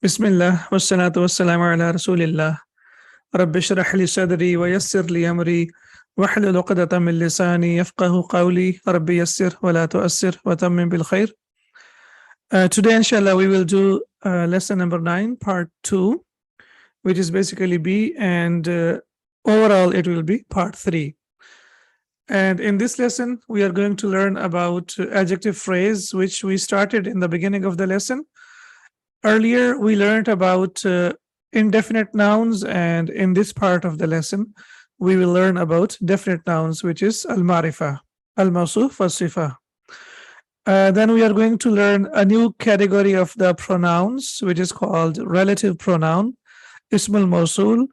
Bismillah, wassalatu wassalamu ala rasulillah. Rabbi shrah li sadri wa yassir li amri wahlul uqdatan min lisani yafqahu qawli. Rabbi yassir wa la tu'assir wa tammim bil khair. Today, inshallah, we will do lesson number 9, part 2, which is basically B, and overall it will be part 3. And in this lesson, we are going to learn about adjective phrase, which we started in the beginning of the lesson. Earlier, we learned about indefinite nouns, and in this part of the lesson, we will learn about definite nouns, which is al-marifa, al-mawsuf, al-sifa. Then we are going to learn a new category of the pronouns, which is called relative pronoun, ismul mawsul,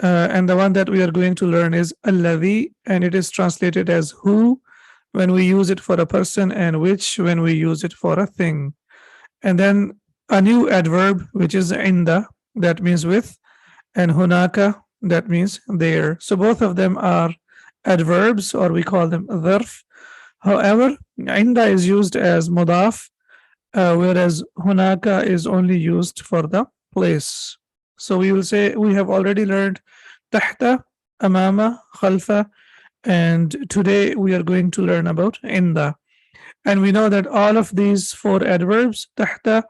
and the one that we are going to learn is alladhi, and it is translated as who when we use it for a person, and which when we use it for a thing. And then a new adverb, which is inda, that means with, and hunaka, that means there. So both of them are adverbs, or we call them dharf. However, inda is used as mudaf, whereas hunaka is only used for the place. So we will say we have already learned tahta, amama, khalfa, and today we are going to learn about inda. And we know that all of these four adverbs, tahta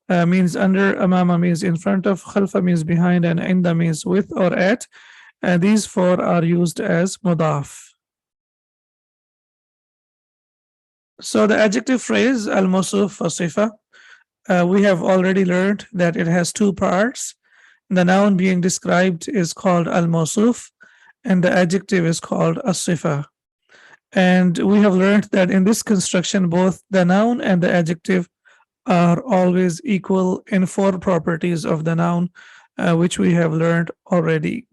means under, amama means in front of, khalfa means behind, and inda means with or at. And these four are used as mudaf. So the adjective phrase al-mawsuf wa sifa, we have already learned that it has two parts. The noun being described is called al-mawsuf, and the adjective is called as-sifa. And we have learned that in this construction, both the noun and the adjective are always equal in four properties of the noun, which we have learned already.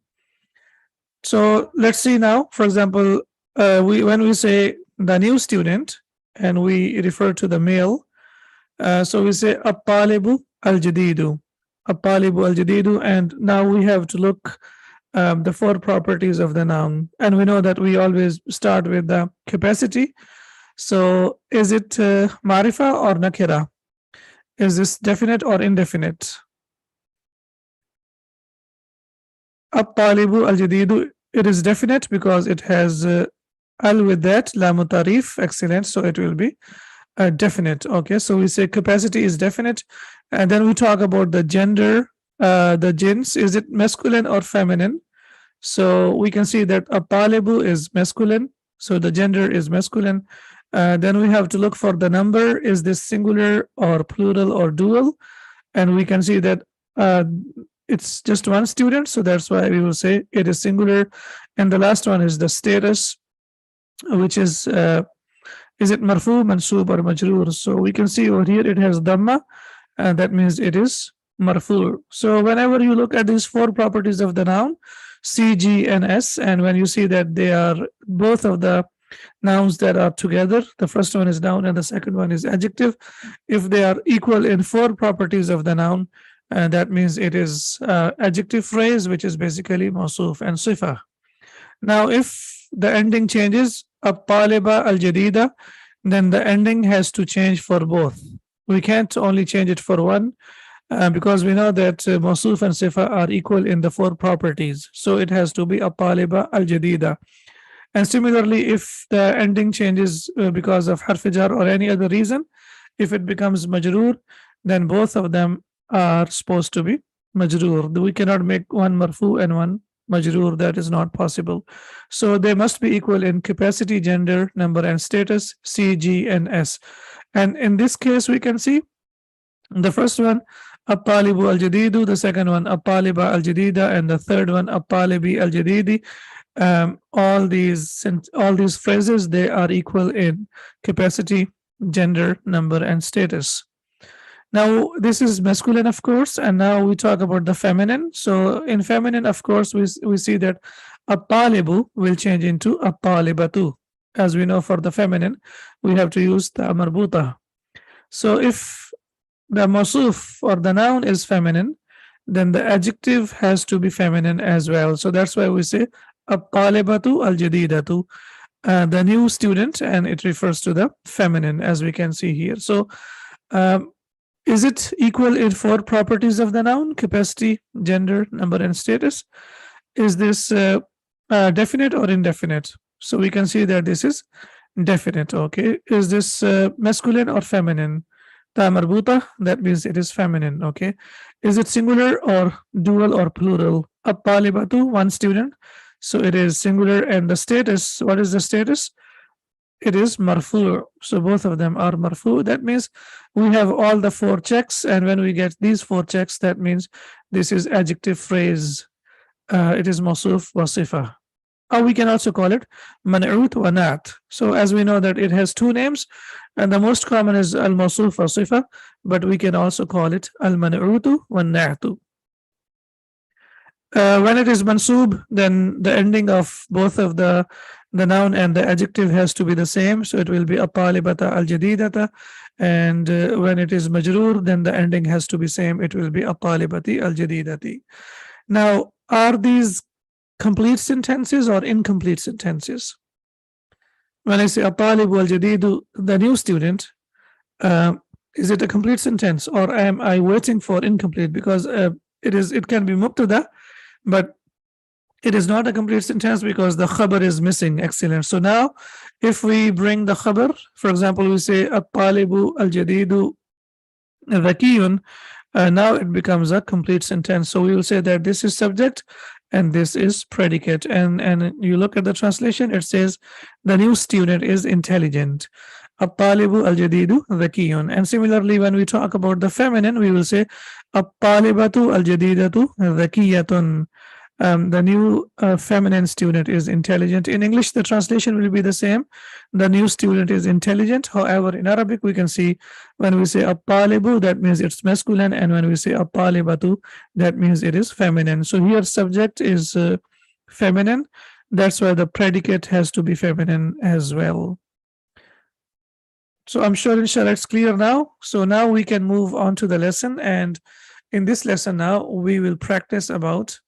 So let's see now. For example, when we say the new student, and we refer to the male, so we say at-talibu al-jadidu, at-talibu al-jadidu, and now we have to look the four properties of the noun, and we know that we always start with the capacity. So is it marifa or nakira? Is this definite or indefinite? At-talibu al-jadidu, it is definite because it has al with that, la mutarif, excellent, so it will be definite. Okay, so we say capacity is definite, and then we talk about the gender, the jins, is it masculine or feminine? So we can see that at-talibu is masculine, so the gender is masculine. Then we have to look for the number, is this singular or plural or dual? And we can see that it's just one student, so that's why we will say it is singular. And the last one is the status, which is it marfu, mansub, or majroor? So we can see over here it has dhamma, and that means it is marfu. So whenever you look at these four properties of the noun, C, G, and S, and when you see that they are both of the nouns that are together, the first one is noun and the second one is adjective, if they are equal in four properties of the noun, that means it is adjective phrase, which is basically mawsuf and sifa. Now if the ending changes, at-taliba al-jadida, then the ending has to change for both. We can't only change it for one, because we know that mawsuf and sifa are equal in the four properties, so it has to be at-taliba al-jadida. And similarly, if the ending changes because of harf jar or any other reason, if it becomes majroor, then both of them are supposed to be majroor. We cannot make one marfu and one majroor, that is not possible. So they must be equal in capacity, gender, number, and status, C, G, and S. And in this case, we can see the first one, at-talibu al-jadidu, the second one, at-taliba al-jadida, and the third one, at-talibi al-jadidi. All these phrases, they are equal in capacity, gender, number, and status. Now this is masculine, of course, and now we talk about the feminine. So in feminine, of course, we see that at-talibu will change into at-talibatu. As we know, for the feminine, we have to use the marbuta. So if the mawsuf or the noun is feminine, then the adjective has to be feminine as well. So that's why we say at-talibatu al-jadidatu, the new student, and it refers to the feminine, as we can see here. So Is it equal in four properties of the noun: capacity, gender, number, and status? Is this definite or indefinite? So we can see that this is definite. Okay. Is this masculine or feminine? Ta marbuta, that means it is feminine. Okay. Is it singular or dual or plural? At-talibatu, one student. So it is singular. And the status, what is the status? It is marfu. So both of them are marfu. That means we have all the four checks. And when we get these four checks, that means this is adjective phrase. It is mawsuf wa sifa. Or we can also call it man'ut wa nat. So as we know that it has two names, and the most common is al-mawsuf wa sifa, but we can also call it al-man'utu wa na'tu. When it is mansub, then the ending of both of the noun and the adjective has to be the same. So it will be at-talibata al-jadidata. And when it is majroor, then the ending has to be same. It will be at-talibati al-jadidati. Now, are these complete sentences or incomplete sentences? When I say at-talibu al-jadidu, the new student, is it a complete sentence, or am I waiting for incomplete? Because it can be mubtada, but it is not a complete sentence because the khabar is missing. Excellent. So now if we bring the khabar, for example, we say at-talibu al-jadidu dhakiyun, now it becomes a complete sentence. So we will say that this is subject and this is predicate. And you look at the translation, it says the new student is intelligent. At-talibu al-jadidu dhakiyun. And similarly, when we talk about the feminine, we will say at-talibatu al-jadidatu dhakiyatun. The new feminine student is intelligent. In English, the translation will be the same. The new student is intelligent. However, in Arabic, we can see when we say at-talibu, that means it's masculine, and when we say at-talibatu, that means it is feminine. So here, subject is feminine. That's why the predicate has to be feminine as well. So I'm sure, inshallah, it's clear now. So now we can move on to the lesson. And in this lesson now, we will practice about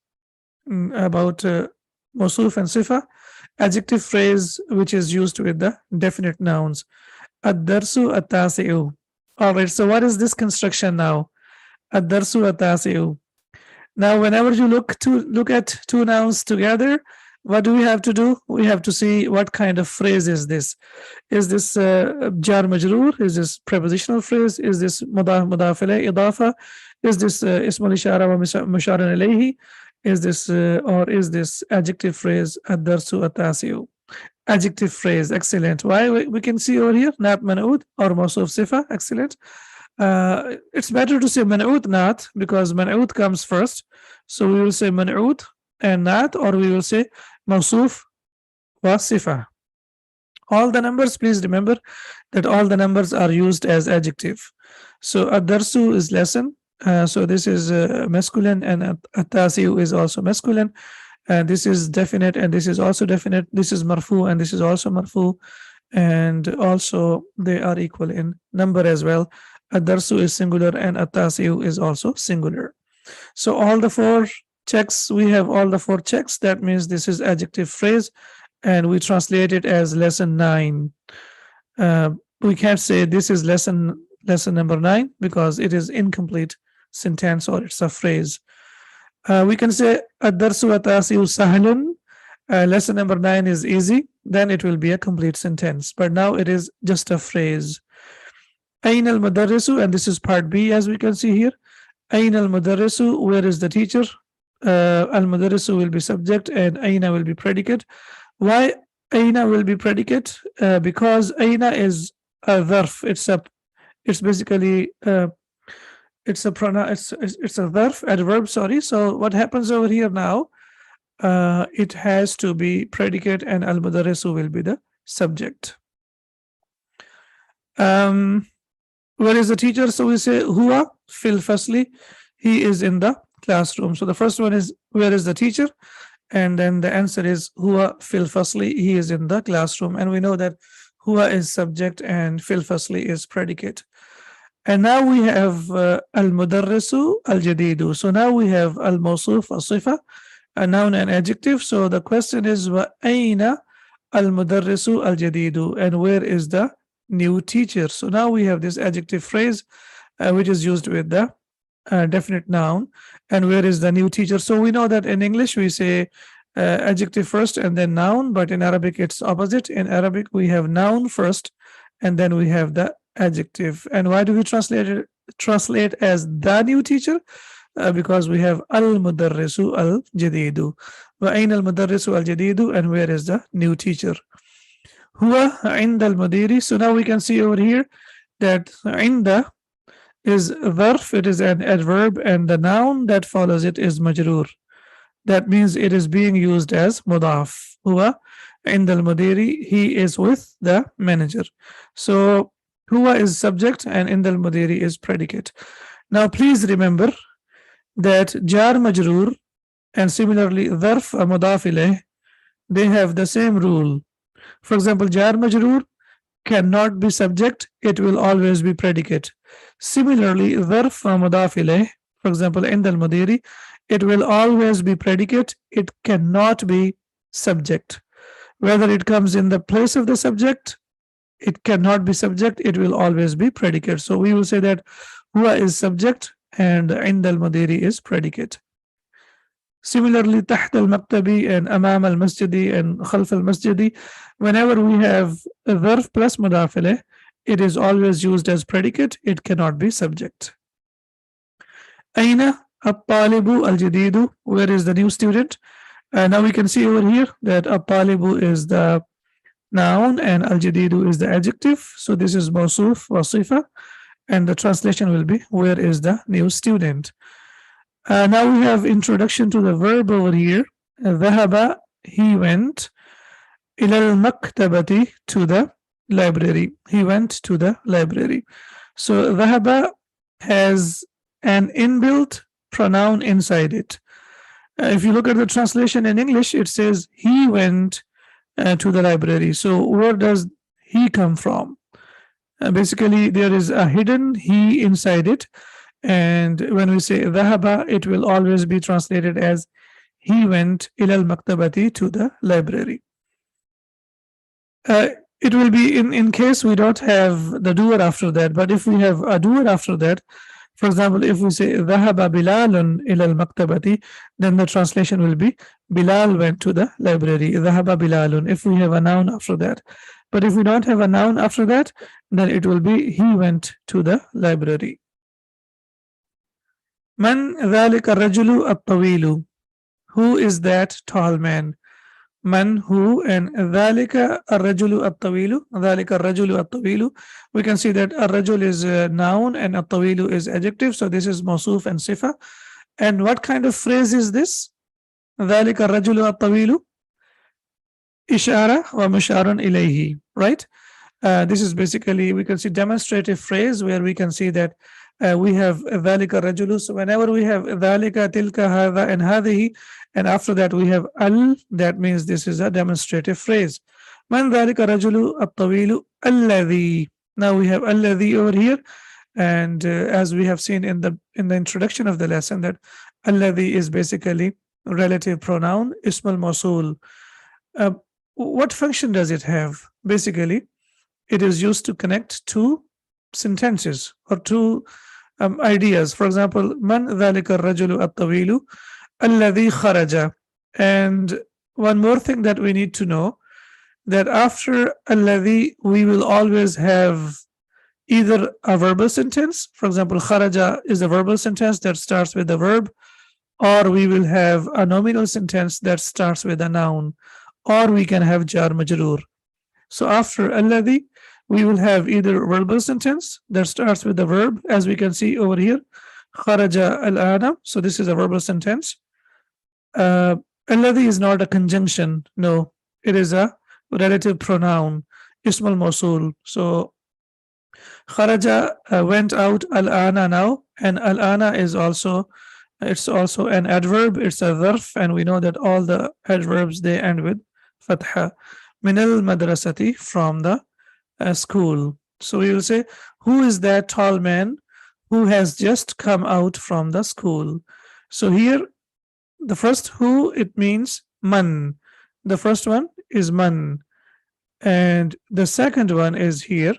mawsuf and sifa, adjective phrase which is used with the definite nouns. Ad-darsu at-tasi'u. All right, so what is this construction now? Ad-darsu at-tasi'u. Now, whenever you look at two nouns together, what do we have to do? We have to see what kind of phrase is this. Is this jar majroor? Is this prepositional phrase? Is this mudaf ilayhi idafa? Is this ism al-ishara wa musharan ilayhi? Is this or is this adjective phrase ad-darsu at-tasi'u? Adjective phrase. Excellent. Why? We can see over here not man'ud or mawsuf sifa. Excellent. It's better to say man'ud not, because man'ud comes first. So we will say man'ud and not, or we will say mawsuf wa sifa. All the numbers, please remember that all the numbers are used as adjective. So ad-darsu is lesson. So this is masculine, and at-tasi'u is also masculine. And this is definite, and this is also definite. This is marfu, and this is also marfu. And also they are equal in number as well. Ad-darsu is singular, and at-tasi'u is also singular. So all the four checks, we have all the four checks. That means this is adjective phrase, and we translate it as lesson 9. We can't say this is lesson number 9 because it is incomplete sentence, or it's a phrase. We can say ad-darsu at-tasi'u sahlun. Lesson number 9 is easy. Then it will be a complete sentence. But now it is just a phrase. Ayn al-mudarrisu, and this is part B, as we can see here. Ayn al-mudarrisu, where is the teacher? Al-mudarrisu will be subject, and ayna will be predicate. Why ayna will be predicate? Because ayna is a dharf. It's basically it's a verb, adverb, sorry. So what happens over here now? It has to be predicate, and al-mudarrisu will be the subject. Where is the teacher? So we say huwa fil fasli. He is in the classroom. So the first one is where is the teacher? And then the answer is huwa fil fasli. He is in the classroom. And we know that huwa is subject and fil fasli is predicate. And now we have al-mudarrisu al-jadidu. So now we have al-mawsuf al-sifa, a noun and adjective. So the question is wa ayna al-mudarrisu al-jadidu, and where is the new teacher? So now we have this adjective phrase which is used with the definite noun. And where is the new teacher? So we know that in English we say adjective first and then noun, but in Arabic it's opposite. In Arabic we have noun first and then we have the adjective. And why do we translate as the new teacher? Because we have al-mudarrisu al-jadidu. وَأَيْنَ الْمُدَرِّسُ الْجَدِيدُ, and where is the new teacher? Huwa عند المدير. So now we can see over here that عند is dharf, it is an adverb, and the noun that follows it is majroor. That means it is being used as mudaf. Huwa عند المدير, he is with the manager. So huwa is subject and عند المدير is predicate. Now please remember that jar majroor and similarly dharf mudaf ilayh, they have the same rule. For example, jar majroor cannot be subject, it will always be predicate. Similarly, dharf mudaf ilayh, for example, عند المدير, it will always be predicate, it cannot be subject. Whether it comes in the place of the subject, it cannot be subject, it will always be predicate. So we will say that huwa is subject and عند المدير is predicate. Similarly, تحت المكتب and أمام المسجد and خلف المسجد, whenever we have a verb plus مضاف إليه, it is always used as predicate, it cannot be subject. أين الطالب الجديد, where is the new student? Now we can see over here that الطالب is the noun and al-jadidu is the adjective. So this is mawsuf wa sifa, and the translation will be where is the new student. Now we have introduction to the verb over here. ذهب, he went. إلى المكتبة, to the library. He went to the library. So ذهب has an inbuilt pronoun inside it. If you look at the translation in English, it says he went to the library. So where does he come from? Basically, there is a hidden he inside it. And when we say ذهب, it will always be translated as he went إلى المكتبة, to the library. It will be in case we don't have the doer after that, but if we have a doer after that, for example, if we say ذهب بلال إلى المكتبة, then the translation will be Bilal went to the library. ذهب بلال, if we have a noun after that. But if we don't have a noun after that, then it will be he went to the library. Man ذلك الرجل الطويل, who is that tall man? Man, who, and ذلك الرجل الطويل, ذلك الرجل الطويل, we can see that الرجل is a noun and الطويل is adjective, so this is mawsuf and sifa. And what kind of phrase is this? ذلك الرجل الطويل, إشارة ومشار إليه, right? This is basically, we can see demonstrative phrase where we can see that we have ذلك الرجل. So whenever we have ذلك, تلك, هذا, and هذه, and after that we have al, that means this is a demonstrative phrase. من ذلك الرجل الطويل الذي. Now we have الذي over here, and as we have seen in the introduction of the lesson, that الذي is basically relative pronoun, ism al-mawsul. What function does it have? Basically, it is used to connect two sentences or two ideas. For example, man ذلك الرجل الطويل الذي خرج. And one more thing that we need to know, that after الذي we will always have either a verbal sentence. For example, kharaja is a verbal sentence that starts with a verb, or we will have a nominal sentence that starts with a noun, or we can have jar majroor. So after alladhi, we will have either verbal sentence that starts with the verb, as we can see over here, kharaja al-ana. So this is a verbal sentence. Alladhi is not a conjunction. No, it is a relative pronoun, ism al-mawsul. So kharaja went out, al-ana now, and al-ana is also, it's also an adverb, it's a dharf, and we know that all the adverbs, they end with fatha. Min al-madrasati, from the school. So we will say, who is that tall man who has just come out from the school? So here, the first who, it means man. The first one is man. And the second one is here,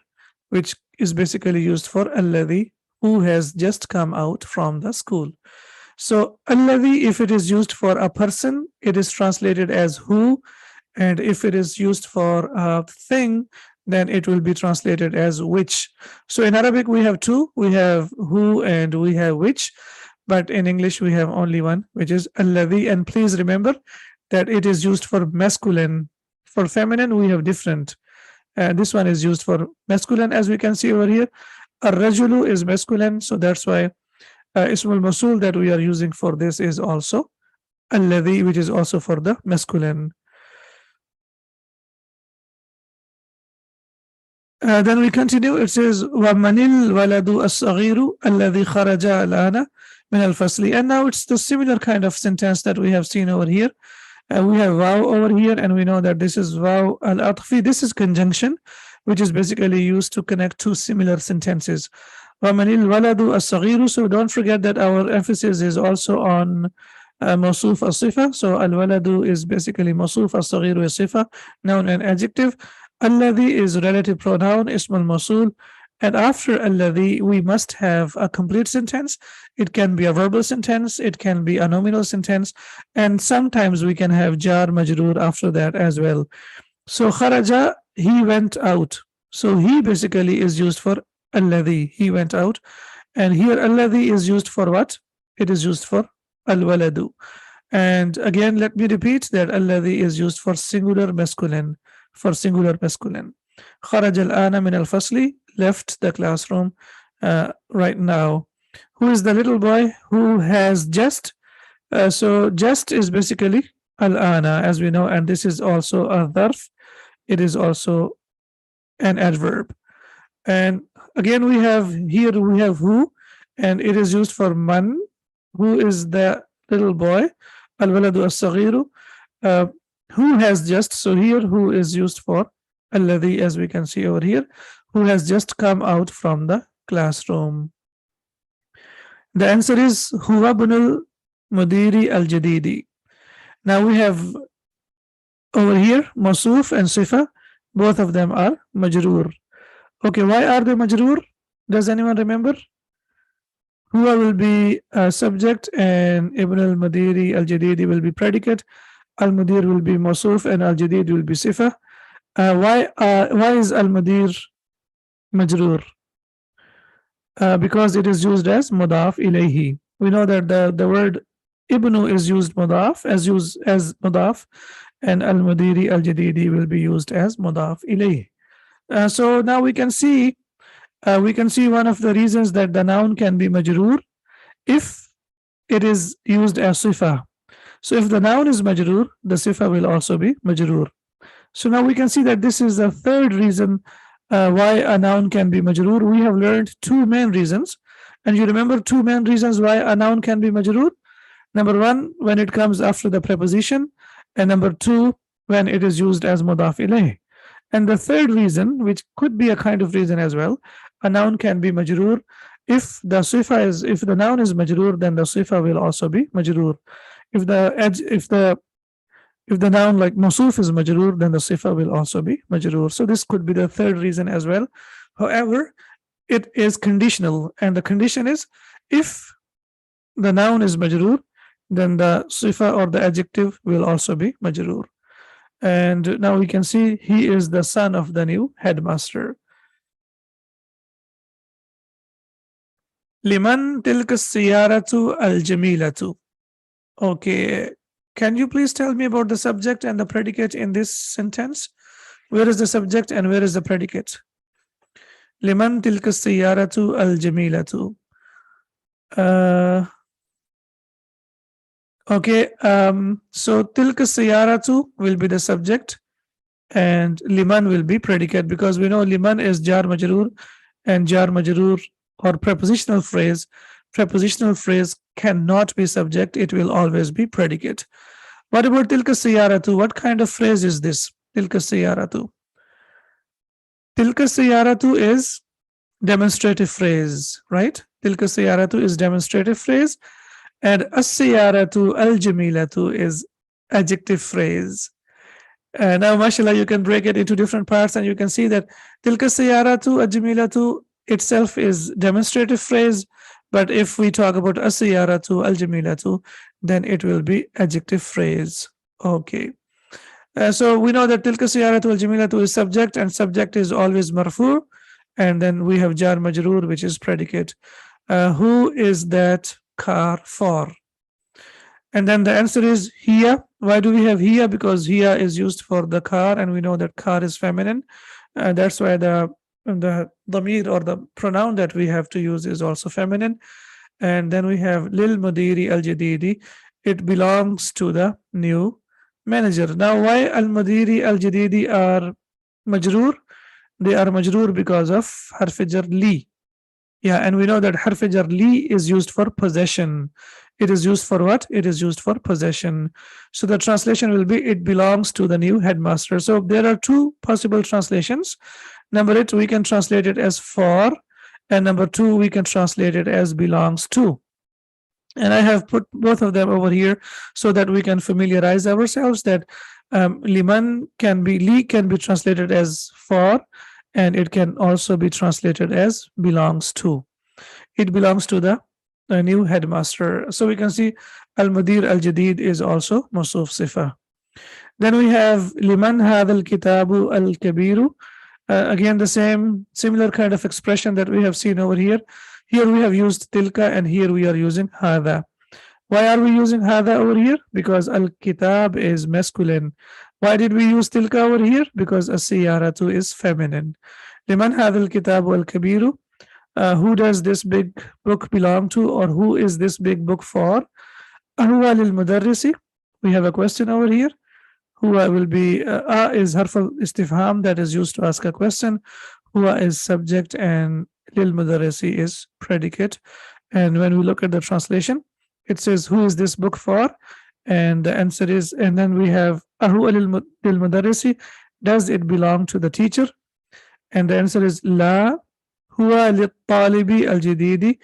which is basically used for alladhi, who has just come out from the school. So alladhi, if it is used for a person, it is translated as who, and if it is used for a thing, then it will be translated as which. So in Arabic we have two, we have who and we have which, but in English we have only one, which is alladhi. And please remember that it is used for masculine. For feminine we have different. This one is used for masculine, as we can see over here. Ar-rajulu is masculine, so that's why ismul mawsul that we are using for this is also alladhi, which is also for the masculine. Then we continue. It says وَمَنِ الْوَلَدُ الصَّغِيرُ الَّذِي خَرَجَ الْآنَ مِنَ الْفَصْلِ. And now it's the similar kind of sentence that we have seen over here. We have waw over here, and we know that this is waw al-atfi. This is conjunction, which is basically used to connect two similar sentences. وَمَنِ الْوَلَدُ الصَّغِيرُ. So don't forget that our emphasis is also on mawsuf as-sifa. So al-waladu is basically mawsuf, as-saghiru is sifa, noun and adjective. Alladhi is relative pronoun, ismul mawsul, and after alladhi we must have a complete sentence. It can be a verbal sentence, it can be a nominal sentence, and sometimes we can have jar majroor after that as well. So kharaja, he went out. So he basically is used for alladhi, he went out. And here alladhi is used for what? It is used for al-waladu. And again, let me repeat that alladhi is used for singular masculine. For singular masculine. Kharaj al-ana min al-fasli, left the classroom right now. Who is the little boy who has just? So just is basically al-ana, as we know, and this is also a dharf. It is also an adverb. And again, we have who, and it is used for man, who is the little boy, al-waladu as-saghiru, who has just. So here who is used for alladhi, as we can see over here, who has just come out from the classroom. The answer is huwa ibnul mudiri al-jadidi. Now we have over here mawsuf and sifa, both of them are majroor. Okay, why are they majroor? Does anyone remember? Huwa will be subject and ibn al-mudiri al-jadidi will be predicate. Al-Mudir will be Mawsuf and Al-Jadid will be Sifa. Why is Al-Mudir Majroor? Because it is used as Mudaf ilayhi. We know that the word Ibnu is used Mudaf as Mudaf, and Al-Mudiri Al-Jadidi will be used as Mudaf ilayhi. So now we can see one of the reasons that the noun can be Majroor if it is used as Sifa. So if the noun is majroor, the sifa will also be majroor. So now we can see that this is the third reason why a noun can be majroor. We have learned two main reasons, and you remember two main reasons why a noun can be majroor. Number one, when it comes after the preposition, and number two, when it is used as mudaf ilayh. And the third reason, which could be a kind of reason as well, a noun can be majroor if the noun is majroor, then the sifa will also be majroor. If the noun like mawsuf is majroor, then the sifa will also be majroor. So this could be the third reason as well. However, it is conditional, and the condition is if the noun is majroor, then the sifa or the adjective will also be majroor. And now we can see he is the son of the new headmaster. Liman tilka siyaratu al-jamilatu. Okay, can you please tell me about the subject and the predicate in this sentence? Where is the subject and where is the predicate? Liman tilka siyaratu al-jamilatu. Okay, so tilka siyaratu will be the subject and liman will be predicate, because we know liman is jar majroor, and jar majroor or prepositional phrase cannot be subject, it will always be predicate. What about tilka siyaratu? What kind of phrase is this? Tilka siyaratu. Tilka siyaratu is demonstrative phrase, right? Tilka siyaratu is demonstrative phrase, and as-siyaratu al-jamilatu is adjective phrase. Now, mashallah, you can break it into different parts, and you can see that tilka siyaratu al-jamilatu itself is demonstrative phrase, but if we talk about as-siyaratu, al-jamilatu, then it will be adjective phrase. Okay. So we know that tilka siyaratu al-jamilatu is subject, and subject is always marfu, and then we have jar majroor, which is predicate. Who is that car for? And then the answer is here. Why do we have here? Because here is used for the car, and we know that car is feminine. That's why the damir, or the pronoun that we have to use, is also feminine. And then we have lil mudiri al jadidi. It belongs to the new manager. Now, why al mudiri al jadidi are majroor? They are majroor because of harf jar li. Yeah, and we know that harf jar li is used for possession. It is used for what? It is used for possession. So the translation will be, it belongs to the new headmaster. So there are two possible translations. Number 8, we can translate it as for, and number 2, we can translate it as belongs to. And I have put both of them over here so that we can familiarize ourselves that liman can be, li can be translated as for, and it can also be translated as belongs to. It belongs to the new headmaster. So we can see al-mudir al-jadid is also mawsuf sifa. Then we have liman hadha al-kitabu al-kabiru. Again, the similar kind of expression that we have seen over here. Here we have used tilka, and here we are using hadha. Why are we using hadha over here? Because al-kitab is masculine. Why did we use tilka over here? Because as-siyaratu is feminine. Liman hadha al-kitabu al-kabiru. Who does this big book belong to, or who is this big book for? Huwa lil mudarrisi. We have a question over here. Huwa will be is harf al istifham, that is used to ask a question. Huwa is subject, and lil mudarrisi is predicate. And when we look at the translation, it says, who is this book for? And the answer is, and then we have huwa lil mudarrisi, does it belong to the teacher? And the answer is la huwa lit talibi al jadidi,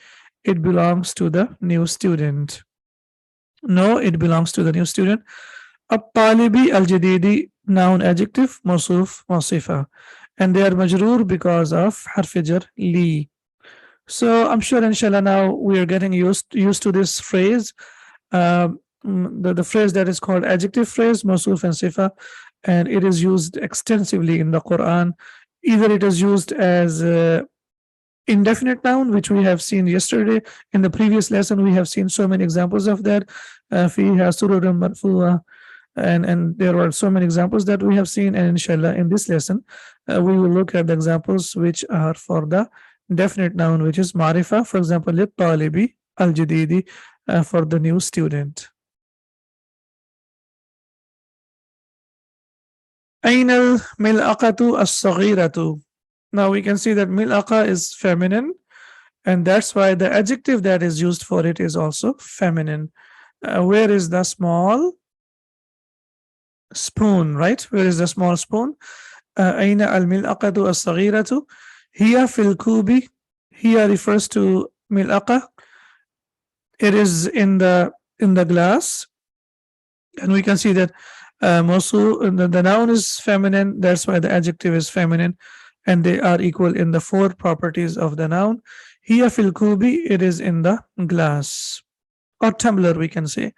it belongs to the new student. No, it belongs to the new student. At-talibi al-jadidi, noun, adjective, mawsuf, mawsifa. And they are majroor because of harf jar li. So I'm sure, inshallah, now we are getting used to this phrase. The phrase that is called adjective phrase, mawsuf and sifa, and it is used extensively in the Quran. Either it is used as indefinite noun, which we have seen yesterday. In the previous lesson, we have seen so many examples of that. Fiha sururun marfu'a, and there are so many examples that we have seen. And inshallah, in this lesson, we will look at the examples which are for the definite noun, which is marifa. For example, lit talibi al jadidi, for the new student. Aina al-mil'aqatu as-saghiratu. Now we can see that mil'aqa is feminine, and that's why the adjective that is used for it is also feminine. Where is the small spoon, right? Where is the small spoon? Aina al-mil'aqatu as-saghiratu. Hiya fil kubi. Hiya refers to mil'aqa. It is in the glass, and we can see that the noun is feminine. That's why the adjective is feminine, and they are equal in the 4 properties of the noun. Hiya fil kubi, it is in the glass or tumbler, we can say.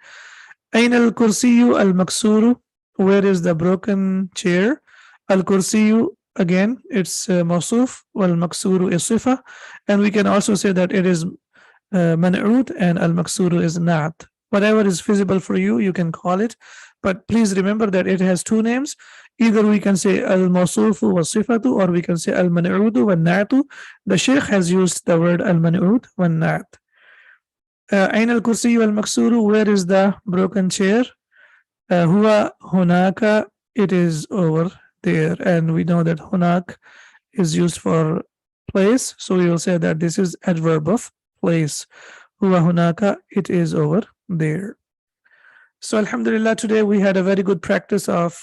Aina al kursiyu al maksuru. Where is the broken chair? Al kursiyu, again, it's mawsuf, wal maksuru is sifa, and we can also say that it is man'ud, and al maksuru is na'at. Whatever is feasible for you, you can call it, but please remember that it has 2 names. Either we can say al-mawsufu wa sifatu, or we can say al-man'udu wa na'atu. The Sheikh has used the word al-man'ud wa na'at. Ain al-kursi wal-maksuru, where is the broken chair? Huwa hunaka, it is over there. And we know that hunak is used for place, so we will say that this is adverb of place. Huwa hunaka, it is over there. So alhamdulillah, today we had a very good practice of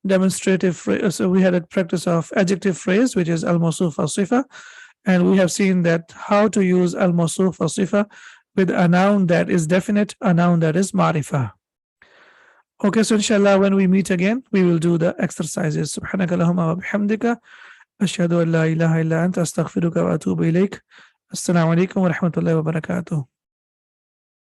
demonstrative phrase. So we had a practice of adjective phrase, which is al-mawsuf al-sifa, and we have seen that how to use al-mawsuf al-sifa with a noun that is definite, a noun that is ma'rifah. Okay, so inshallah, when we meet again, we will do the exercises. Subhanaka Allahumma wa bihamdika, Ashhadu an la ilaha illa anta astaghfiruka wa atubu ilaik. Assalamu alaikum wa rahmatullahi wa barakatuh.